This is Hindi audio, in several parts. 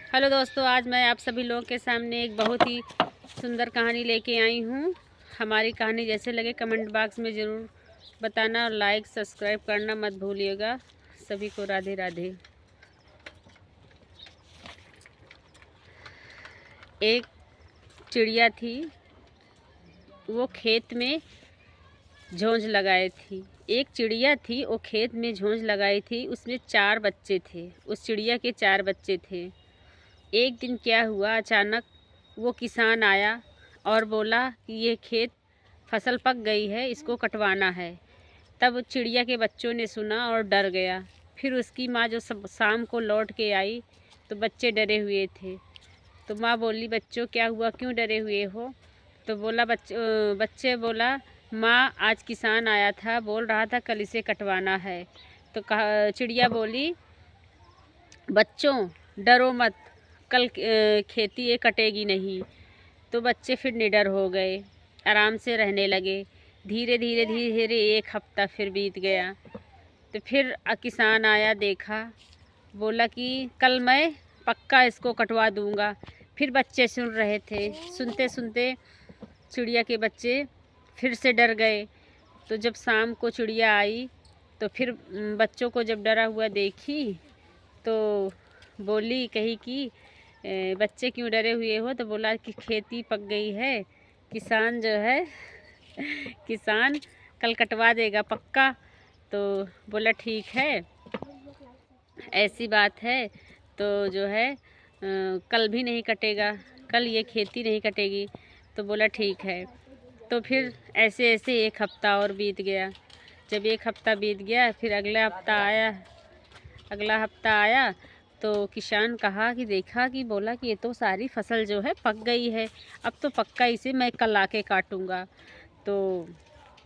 हेलो दोस्तों, आज मैं आप सभी लोगों के सामने एक बहुत ही सुंदर कहानी लेके आई हूँ। हमारी कहानी जैसे लगे कमेंट बॉक्स में ज़रूर बताना और लाइक सब्सक्राइब करना मत भूलिएगा। सभी को राधे राधे। एक चिड़िया थी, वो खेत में झोंझ लगाए थी। एक चिड़िया थी, वो खेत में झोंझ लगाई थी। उसमें 4 बच्चे थे। उस चिड़िया के 4 बच्चे थे। एक दिन क्या हुआ, अचानक वो किसान आया और बोला कि ये खेत फसल पक गई है, इसको कटवाना है। तब चिड़िया के बच्चों ने सुना और डर गया। फिर उसकी माँ जो सब शाम को लौट के आई तो बच्चे डरे हुए थे। तो माँ बोली, बच्चों क्या हुआ, क्यों डरे हुए हो? तो बोला बच्चे बोला, माँ आज किसान आया था, बोल रहा था कल इसे कटवाना है। तो कहा चिड़िया बोली, बच्चों डरो मत, कल खेती ये कटेगी नहीं। तो बच्चे फिर निडर हो गए, आराम से रहने लगे। धीरे धीरे धीरे धीरे 1 हफ्ता फिर बीत गया। तो फिर किसान आया, देखा, बोला कि कल मैं पक्का इसको कटवा दूंगा। फिर बच्चे सुन रहे थे, सुनते सुनते चिड़िया के बच्चे फिर से डर गए। तो जब शाम को चिड़िया आई तो फिर बच्चों को जब डरा हुआ देखी तो बोली, कही कि बच्चे क्यों डरे हुए हो? तो बोला कि खेती पक गई है, किसान जो है किसान कल कटवा देगा पक्का। तो बोला ठीक है, ऐसी बात है तो जो है कल भी नहीं कटेगा, कल ये खेती नहीं कटेगी। तो बोला ठीक है। तो फिर ऐसे ऐसे 1 हफ्ता और बीत गया। जब 1 हफ्ता बीत गया फिर अगला हफ्ता आया तो किसान कहा कि देखा कि बोला कि ये तो सारी फसल जो है पक गई है, अब तो पक्का इसे मैं कल आके काटूंगा। तो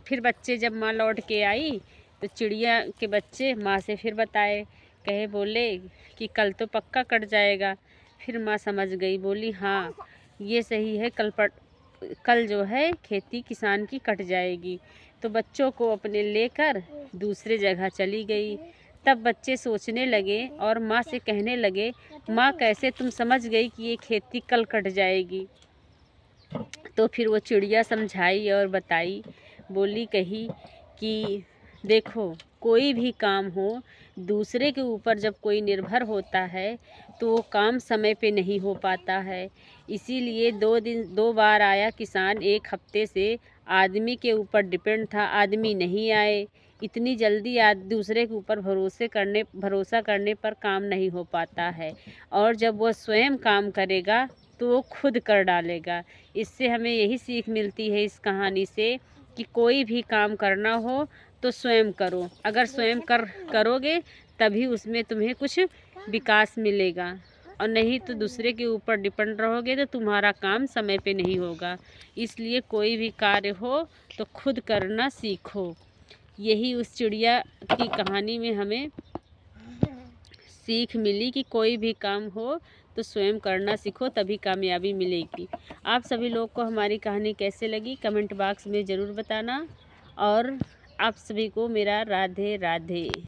फिर बच्चे जब माँ लौट के आई तो चिड़िया के बच्चे माँ से फिर बताए, कहे बोले कि कल तो पक्का कट जाएगा। फिर माँ समझ गई, बोली हाँ ये सही है, कल जो है खेती किसान की कट जाएगी। तो बच्चों को अपने लेकर दूसरे जगह चली गई। तब बच्चे सोचने लगे और माँ से कहने लगे, माँ कैसे तुम समझ गई कि ये खेती कल कट जाएगी? तो फिर वो चिड़िया समझाई और बताई, बोली कही कि देखो, कोई भी काम हो, दूसरे के ऊपर जब कोई निर्भर होता है तो वो काम समय पे नहीं हो पाता है। इसीलिए 2 बार आया किसान, 1 हफ्ते से आदमी के ऊपर डिपेंड था, आदमी नहीं आए। इतनी जल्दी दूसरे के ऊपर भरोसा करने पर काम नहीं हो पाता है। और जब वो स्वयं काम करेगा तो वो खुद कर डालेगा। इससे हमें यही सीख मिलती है इस कहानी से कि कोई भी काम करना हो तो स्वयं करो। अगर स्वयं करोगे तभी उसमें तुम्हें कुछ विकास मिलेगा, और नहीं तो दूसरे के ऊपर डिपेंड रहोगे तो तुम्हारा काम समय पे नहीं होगा। इसलिए कोई भी कार्य हो तो खुद करना सीखो। यही उस चिड़िया की कहानी में हमें सीख मिली कि कोई भी काम हो तो स्वयं करना सीखो, तभी कामयाबी मिलेगी। आप सभी लोग को हमारी कहानी कैसे लगी कमेंट बॉक्स में ज़रूर बताना, और आप सभी को मेरा राधे राधे।